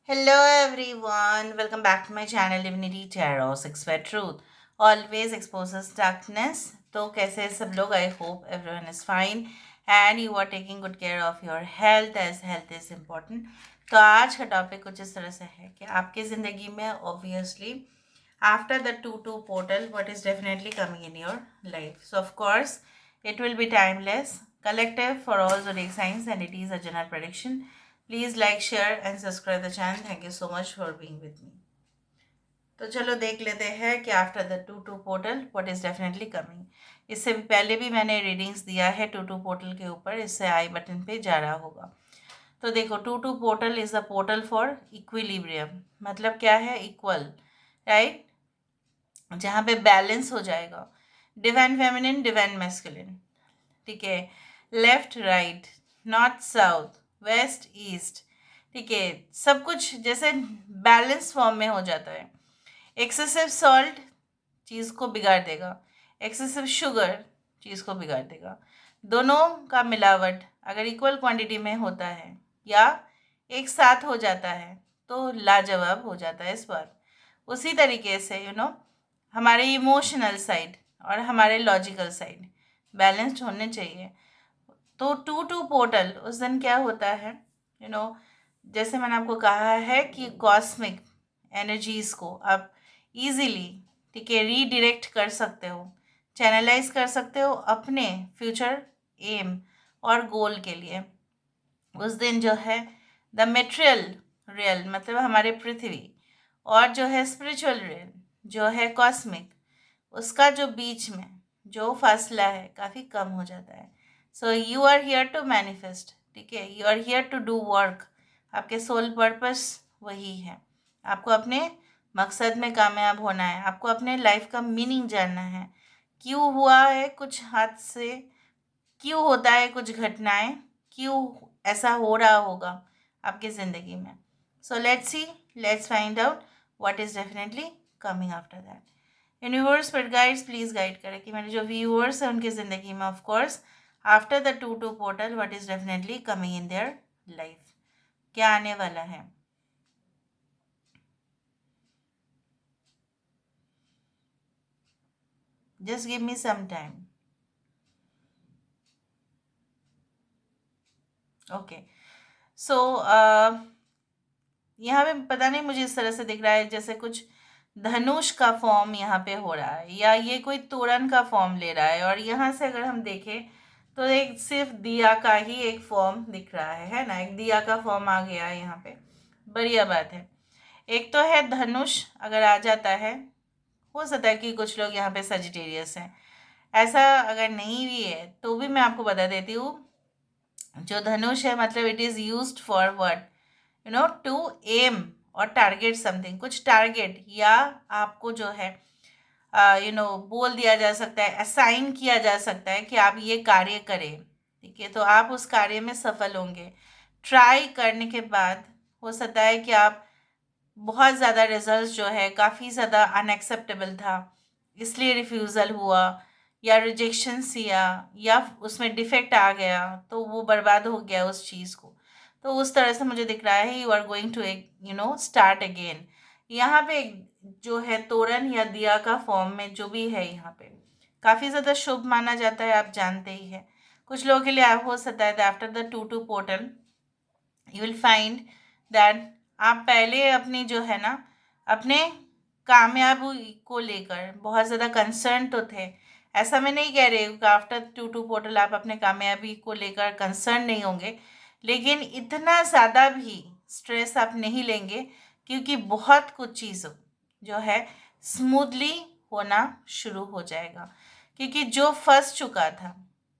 Hello everyone, welcome back to my channel Divinity Tarot 6 Word Truth. Always exposes darkness. तो कैसे हैं सब लोग? I hope everyone is fine and you are taking good care of your health as health is important. तो आज का topic कुछ इस तरह से है कि आपकी ज़िंदगी में obviously after the 2-2 portal what is definitely coming in your life. So of course it will be timeless, collective for all zodiac signs and it is a general prediction. Please like share and subscribe the channel. Thank you so much for being with me. तो चलो देख लेते हैं कि after the 2-2 portal what is definitely coming. इससे पहले भी मैंने रीडिंग्स दिया है 2-2 पोर्टल के ऊपर, इससे आई बटन पे जा रहा होगा. तो देखो 2-2 portal is a portal for equilibrium. मतलब क्या है? इक्वल, राइट, जहाँ पे बैलेंस हो जाएगा. डिवाइन फेमिनिन, डिवाइन मैस्कुलिन, ठीक है, left right, north south, west east, ठीक है, सब कुछ जैसे बैलेंस फॉर्म में हो जाता है. एक्सेसिव सॉल्ट चीज़ को बिगाड़ देगा, एक्सेसिव शुगर चीज़ को बिगाड़ देगा. दोनों का मिलावट अगर इक्वल क्वांटिटी में होता है या एक साथ हो जाता है तो लाजवाब हो जाता है इस बार. उसी तरीके से हमारे इमोशनल साइड और हमारे लॉजिकल साइड बैलेंस्ड होने चाहिए. तो 2-2 पोर्टल उस दिन क्या होता है, यू नो जैसे मैंने आपको कहा है कि कॉस्मिक एनर्जीज़ को आप इजीली, ठीक है, रीडायरेक्ट कर सकते हो, चैनलाइज कर सकते हो अपने फ्यूचर एम और गोल के लिए. उस दिन जो है द मेटेरियल रियल मतलब हमारे पृथ्वी और जो है स्पिरिचुअल रियल जो है कॉस्मिक, उसका जो बीच में जो फासला है काफ़ी कम हो जाता है. So you are here to manifest, ठीक है, you are here to do work. आपके सोल पर्पस वही है. आपको अपने मकसद में कामयाब होना है, आपको अपने लाइफ का मीनिंग जानना है. क्यों हुआ है कुछ हाथ से, क्यों होता है कुछ घटनाएं, क्यों ऐसा हो रहा होगा आपकी ज़िंदगी में. So let's see, let's find out what is definitely coming after that. Universe पर गाइड्स प्लीज़ गाइड करें कि मेरे जो व्यूअर्स हैं उनकी ज़िंदगी में of course after the 2-2 portal what is definitely coming in their life, क्या आने वाला है. Just give me some time. Okay, so यहाँ पे पता नहीं मुझे इस तरह से दिख रहा है जैसे कुछ धनुष का फॉर्म यहाँ पे हो रहा है या ये कोई तोरण का फॉर्म ले रहा है. और यहाँ से अगर हम देखें तो एक सिर्फ दिया का ही एक फॉर्म दिख रहा है ना, एक दिया का फॉर्म आ गया है यहाँ पे. बढ़िया बात है. एक तो है धनुष अगर आ जाता है, हो सकता है कि कुछ लोग यहाँ पे सजिटेरियस हैं. ऐसा अगर नहीं भी है तो भी मैं आपको बता देती हूँ, जो धनुष है मतलब it is used for what, to aim or target something, कुछ टारगेट या आपको जो है बोल दिया जा सकता है, असाइन किया जा सकता है कि आप ये कार्य करें, ठीक है, तो आप उस कार्य में सफल होंगे. ट्राई करने के बाद हो सकता है कि आप बहुत ज़्यादा रिजल्ट जो है काफ़ी ज़्यादा अनएक्सेप्टेबल था इसलिए रिफ्यूज़ल हुआ या रिजेक्शंस या उसमें डिफेक्ट आ गया तो वो बर्बाद हो गया उस चीज़ को. तो उस तरह से मुझे दिख रहा है you are going to start again. यहाँ पे जो है तोरण या दिया का फॉर्म में जो भी है यहाँ पे काफ़ी ज़्यादा शुभ माना जाता है, आप जानते ही हैं. कुछ लोगों के लिए आप हो सकता है after the 2-2 portal you will find that आप पहले अपनी जो है ना अपने कामयाबी को लेकर बहुत ज़्यादा कंसर्न तो थे. ऐसा मैं नहीं कह रही हूँ कि आफ्टर 2-2 पोर्टल आप अपने कामयाबी को लेकर कंसर्न नहीं होंगे, लेकिन इतना ज़्यादा भी स्ट्रेस आप नहीं लेंगे क्योंकि बहुत कुछ चीज़ जो है स्मूथली होना शुरू हो जाएगा. क्योंकि जो फंस चुका था,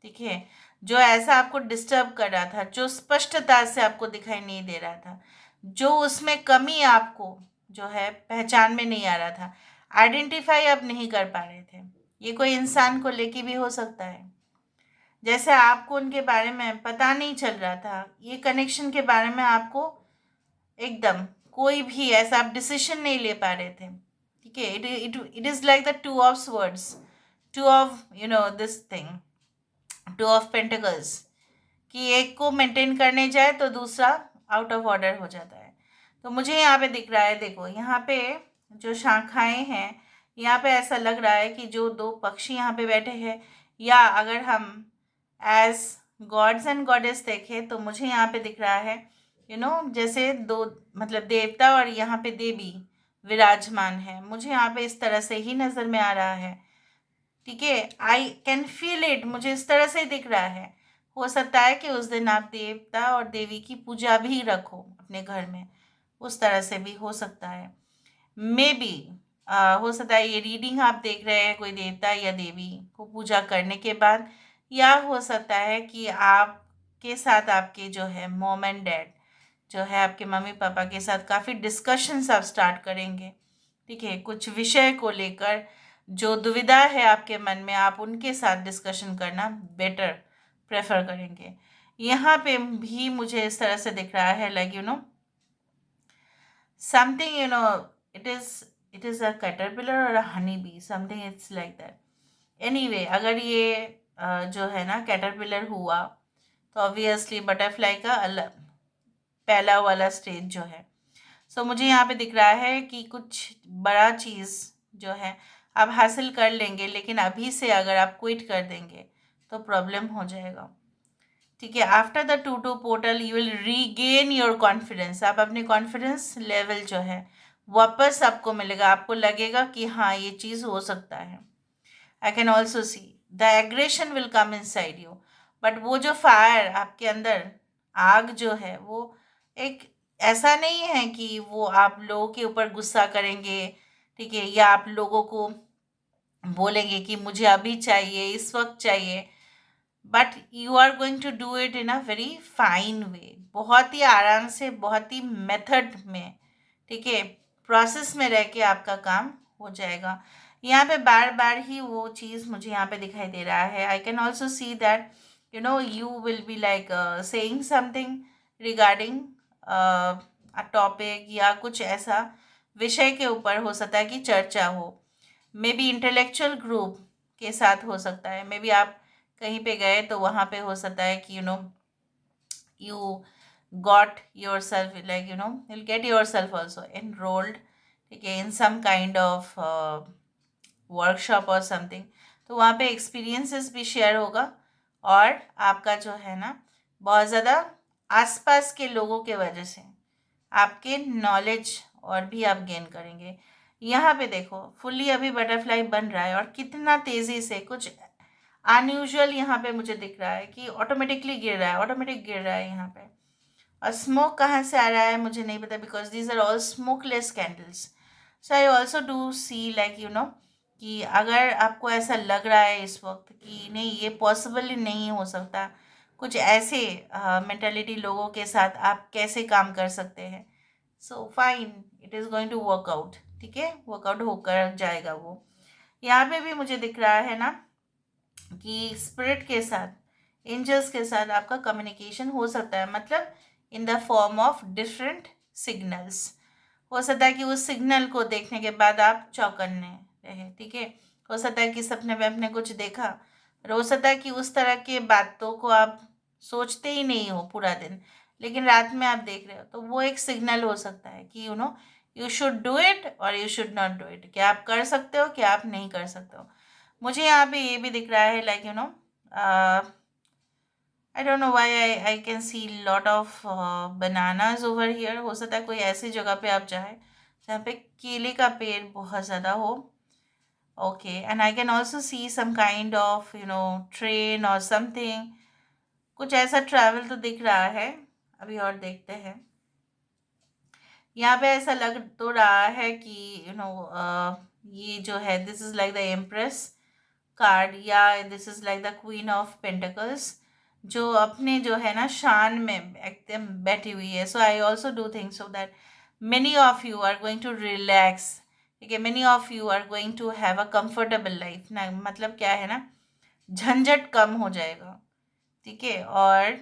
ठीक है, जो ऐसा आपको डिस्टर्ब कर रहा था, जो स्पष्टता से आपको दिखाई नहीं दे रहा था, जो उसमें कमी आपको जो है पहचान में नहीं आ रहा था, आइडेंटिफाई आप नहीं कर पा रहे थे. ये कोई इंसान को लेके भी हो सकता है, जैसे आपको उनके बारे में पता नहीं चल रहा था, ये कनेक्शन के बारे में आपको एकदम कोई भी ऐसा आप डिसीजन नहीं ले पा रहे थे, ठीक है. It is like the two of words, two of this thing, two of pentacles, कि एक को मेंटेन करने जाए तो दूसरा आउट ऑफ ऑर्डर हो जाता है. तो मुझे यहाँ पे दिख रहा है, देखो यहाँ पे जो शाखाएं हैं, यहाँ पे ऐसा लग रहा है कि जो दो पक्षी यहाँ पे बैठे हैं, या अगर हम एज गॉड्स एंड गॉडेस देखें तो मुझे यहाँ पे दिख रहा है जैसे दो, मतलब देवता और यहाँ पे देवी विराजमान है। मुझे यहाँ पे इस तरह से ही नज़र में आ रहा है। ठीक है, आई कैन फील इट, मुझे इस तरह से दिख रहा है। हो सकता है कि उस दिन आप देवता और देवी की पूजा भी रखो अपने घर में, उस तरह से भी हो सकता है। मे बी हो सकता है ये रीडिंग आप देख रहे हैं कोई देवता या देवी को पूजा करने के बाद, या हो सकता है कि आपके साथ आपके जो है मॉम एंड डैड जो है, आपके मम्मी पापा के साथ काफ़ी डिस्कशंस आप स्टार्ट करेंगे। ठीक है, कुछ विषय को लेकर जो दुविधा है आपके मन में, आप उनके साथ डिस्कशन करना बेटर प्रेफर करेंगे। यहाँ पे भी मुझे इस तरह से दिख रहा है, like something, it is a caterpillar or a honeybee, something it's like that. Anyway, अगर ये जो है ना कैटरपिलर हुआ तो ऑब्वियसली बटरफ्लाई का अलग पहला वाला स्टेज जो है। सो मुझे यहाँ पे दिख रहा है कि कुछ बड़ा चीज़ जो है आप हासिल कर लेंगे, लेकिन अभी से अगर आप क्विट कर देंगे तो प्रॉब्लम हो जाएगा। ठीक है, after the 2-2 portal you will regain your confidence, आप अपने कॉन्फिडेंस लेवल जो है वापस आपको मिलेगा, आपको लगेगा कि हाँ ये चीज़ हो सकता है। आई can also see the aggression will come in side you, but वो जो फायर आपके अंदर, आग जो है वो एक ऐसा नहीं है कि वो आप लोगों के ऊपर गुस्सा करेंगे। ठीक है, या आप लोगों को बोलेंगे कि मुझे अभी चाहिए, इस वक्त चाहिए, but you are going to do it in a very fine way, बहुत ही आराम से, बहुत ही मेथड में। ठीक है, प्रोसेस में रह के आपका काम हो जाएगा। यहाँ पे बार बार ही वो चीज़ मुझे यहाँ पे दिखाई दे रहा है। आई can also see that you will be like saying something regarding a topic, या कुछ ऐसा विषय के ऊपर हो सकता है कि चर्चा हो। मे बी इंटेलेक्चुअल ग्रुप के साथ हो सकता है। मे बी आप कहीं पे गए तो वहाँ पे हो सकता है कि you got yourself, like you'll get yourself also enrolled, ठीक है, in some kind of workshop और समथिंग। तो वहाँ पे एक्सपीरियंसेस भी शेयर होगा, और आपका जो है ना बहुत ज़्यादा आसपास के लोगों के वजह से आपके नॉलेज और भी आप गेन करेंगे। यहाँ पे देखो फुल्ली अभी बटरफ्लाई बन रहा है, और कितना तेज़ी से कुछ अनयूजुअल यहाँ पे मुझे दिख रहा है कि ऑटोमेटिकली गिर रहा है, ऑटोमेटिक गिर रहा है यहाँ पे। और स्मोक कहाँ से आ रहा है मुझे नहीं पता, because these are all smokeless candles. So I also do see like कि अगर आपको ऐसा लग रहा है इस वक्त कि नहीं ये पॉसिबल ही नहीं हो सकता, कुछ ऐसे मेंटालिटी लोगों के साथ आप कैसे काम कर सकते हैं, so fine, it is going to work out. ठीक है, वर्कआउट होकर जाएगा वो। यहाँ पे भी मुझे दिख रहा है ना कि स्पिरिट के साथ, एंजल्स के साथ आपका कम्युनिकेशन हो सकता है, मतलब in the form of different signals. हो सकता है कि उस सिग्नल को देखने के बाद आप चौकन्ने रहे। ठीक है, हो सकता है कि सपने में आपने कुछ देखा, और हो सकता है कि उस तरह के बातों को आप सोचते ही नहीं हो पूरा दिन, लेकिन रात में आप देख रहे हो, तो वो एक सिग्नल हो सकता है कि यू शुड डू इट और you should not do it, क्या आप कर सकते हो क्या आप नहीं कर सकते हो। मुझे यहाँ पे ये भी दिख रहा है, like I don't know why I can see lot of bananas over here. हो सकता है कोई ऐसी जगह पे आप जाए जहाँ पे केले का पेड़ बहुत ज़्यादा हो। Okay, and I can also see some kind of train or something, कुछ ऐसा ट्रैवल तो दिख रहा है। अभी और देखते हैं। यहाँ पे ऐसा लग तो रहा है कि ये जो है this is like the empress card, या this is like the queen of pentacles, जो अपने जो है ना शान में एकदम बैठी हुई है। So I also do think so that many of you are going to relax. ठीक है, many of you are going to have a comfortable life ना, मतलब क्या है ना, झंझट कम हो जाएगा। ठीक है, और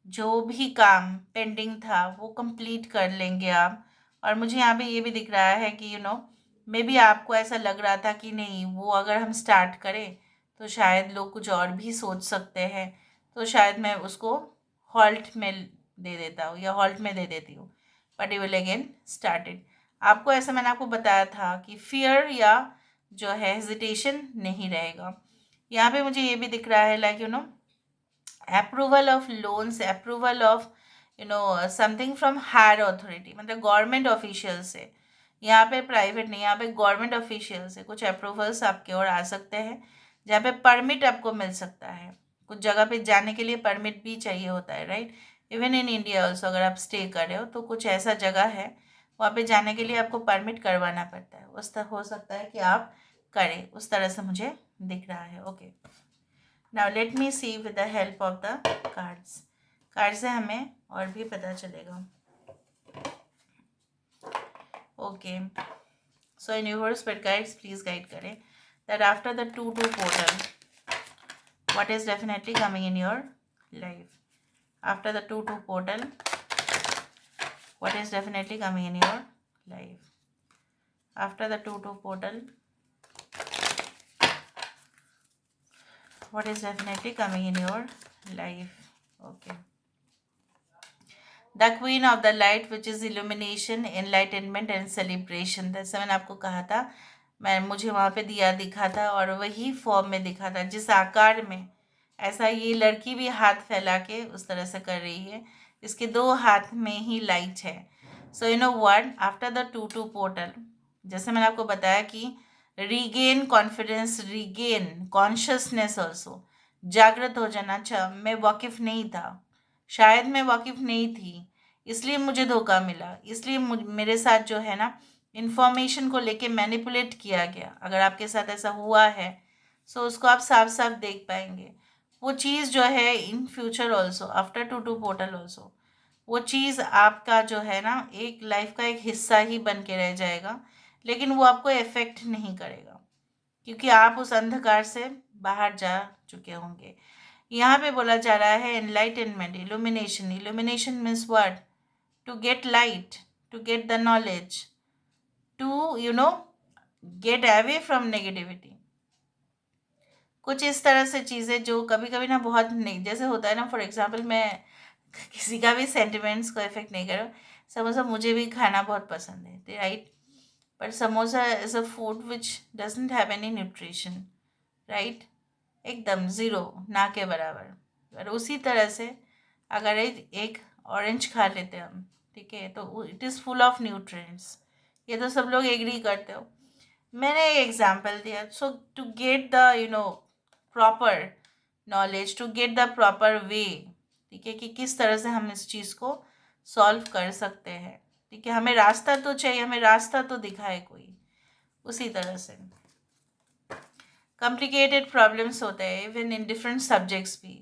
जो भी काम पेंडिंग था वो कंप्लीट कर लेंगे आप। और मुझे यहाँ पे ये भी दिख रहा है कि मे बी आपको ऐसा लग रहा था कि नहीं वो अगर हम स्टार्ट करें तो शायद लोग कुछ और भी सोच सकते हैं, तो शायद मैं उसको हॉल्ट में दे देता हूँ या हॉल्ट में दे देती हूँ। But you will again started. आपको ऐसा मैंने आपको बताया था कि फियर या जो है हेजिटेशन नहीं रहेगा। यहाँ पे मुझे ये भी दिख रहा है like approval of loans, approval of something from higher authority, मतलब गवर्नमेंट ऑफिशियल से। यहाँ पे प्राइवेट नहीं, यहाँ पे गवर्नमेंट ऑफिशियल से कुछ अप्रूवल्स आपके और आ सकते हैं, जहाँ पे परमिट आपको मिल सकता है। कुछ जगह पे जाने के लिए परमिट भी चाहिए होता है, right. Even in India also अगर आप स्टे कर रहे हो तो कुछ ऐसा जगह है वहाँ पे जाने के लिए आपको परमिट करवाना पड़ता है। उस तरह हो सकता है कि आप करें, उस तरह से मुझे दिख रहा है। Okay, now let me see with the help of the cards. Card से हमें और भी पता चलेगा। Okay, so universe but guides please guide करें that after the 2-2 portal what is definitely coming in your life. After the 2-2 portal, what is definitely coming in your life. After the 2-2 portal, what is definitely coming in your life. Okay, the queen of the light, which is illumination, enlightenment and celebration. जैसे मैंने आपको कहा था, मुझे वहाँ पे दिया दिखा था और वही फॉर्म में दिखा था जिस आकार में। ऐसा ये लड़की भी हाथ फैला के उस तरह से कर रही है, इसके 2 हाथ में ही लाइट है। So you know what, after the 2-2 portal, जैसे मैंने आपको बताया कि regain confidence, regain consciousness also, जागृत हो जाना। अच्छा, मैं वाकिफ़ नहीं था, शायद मैं वाकिफ़ नहीं थी, इसलिए मुझे धोखा मिला, इसलिए मेरे साथ जो है ना इन्फॉर्मेशन को लेके मैनिपुलेट किया गया। अगर आपके साथ ऐसा हुआ है सो उसको आप साफ साफ देख पाएंगे। वो चीज़ जो है in future also, after 2-2 portal also, वो चीज़ आपका जो है ना एक लाइफ का एक हिस्सा ही बन के रह जाएगा, लेकिन वो आपको इफेक्ट नहीं करेगा क्योंकि आप उस अंधकार से बाहर जा चुके होंगे। यहाँ पे बोला जा रहा है enlightenment, illumination. Illumination means what? To get light, to get the knowledge, to get away from negativity. कुछ इस तरह से चीज़ें जो कभी कभी ना बहुत नहीं, जैसे होता है ना, फॉर एग्जाम्पल मैं किसी का भी सेंटिमेंट्स को इफेक्ट नहीं कर रहा। समोसा मुझे भी खाना बहुत पसंद है, right, but samosa is a food which doesn't have any nutrition, right, एकदम ज़ीरो, ना के बराबर। और उसी तरह से अगर एक ऑरेंज खा लेते हैं हम, ठीक है, तो it is full of nutrients. ये तो सब लोग एग्री करते हो। मैंने एक एग्जांपल दिया। So to get the proper knowledge, to get the proper way, ठीक है, कि किस तरह से हम इस चीज़ को सॉल्व कर सकते हैं, ठीक है, हमें रास्ता तो चाहिए, हमें रास्ता तो दिखाए कोई। उसी तरह से कॉम्प्लिकेटेड प्रॉब्लम्स होते हैं इवन इन डिफरेंट सब्जेक्ट्स भी,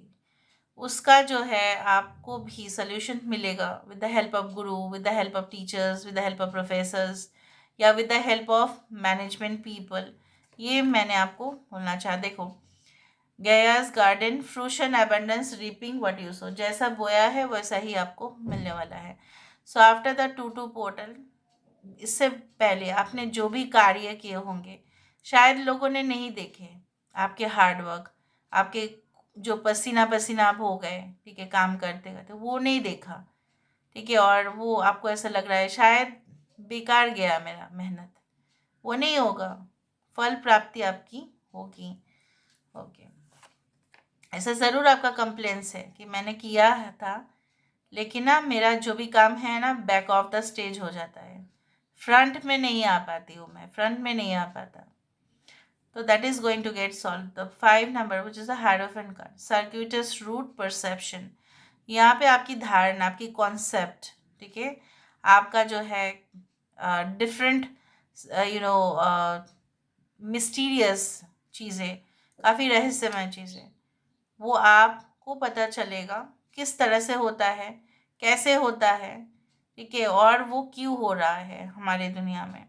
उसका जो है आपको भी सोल्यूशन मिलेगा with the help of guru, with the help of teachers, with the help of professors, या with the help of management people. ये मैंने आपको बोलना चाहा। देखो, Gaia's garden, fruition abundance, reaping what you sow, जैसा बोया है वैसा ही आपको मिलने वाला है। सो आफ्टर द 2-2 पोर्टल, इससे पहले आपने जो भी कार्य किए होंगे शायद लोगों ने नहीं देखे, आपके हार्डवर्क, आपके जो पसीना पसीना आप हो गए, ठीक है, काम करते करते वो नहीं देखा, ठीक है, और वो आपको ऐसा लग रहा है शायद बेकार गया मेरा मेहनत, वो नहीं होगा, फल प्राप्ति आपकी होगी। ओके, ऐसा ज़रूर आपका कंप्लेंस है कि मैंने किया था लेकिन ना मेरा जो भी काम है ना बैक ऑफ द स्टेज हो जाता है, फ्रंट में नहीं आ पाती हूँ मैं, फ्रंट में नहीं आ पाता। तो that is going to get solve. The 5 number which is the hierophant card, circuitous route perception. यहाँ पे आपकी धारणा, आपकी कॉन्सेप्ट, ठीक है, आपका जो है डिफरेंट मिस्टीरियस चीज़ें, काफ़ी रहस्यमय चीज़ें, वो आपको पता चलेगा किस तरह से होता है, कैसे होता है, ठीक है, और वो क्यों हो रहा है हमारी दुनिया में।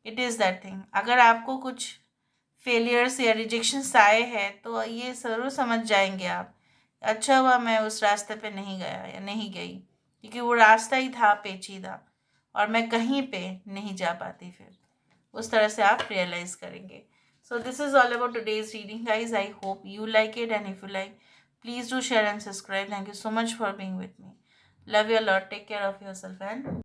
It is that thing. अगर आपको कुछ फेलियर्स या रिजेक्शंस आए हैं तो ये ज़रूर समझ जाएंगे आप, अच्छा हुआ मैं उस रास्ते पे नहीं गया या नहीं गई, क्योंकि वो रास्ता ही था पेचीदा और मैं कहीं पे नहीं जा पाती। फिर उस तरह से आप रियलाइज करेंगे। So this is all about today's reading guys. I hope you like it and if you like please do share and subscribe. Thank you so much for being with me. Love you a lot. Take care of yourself and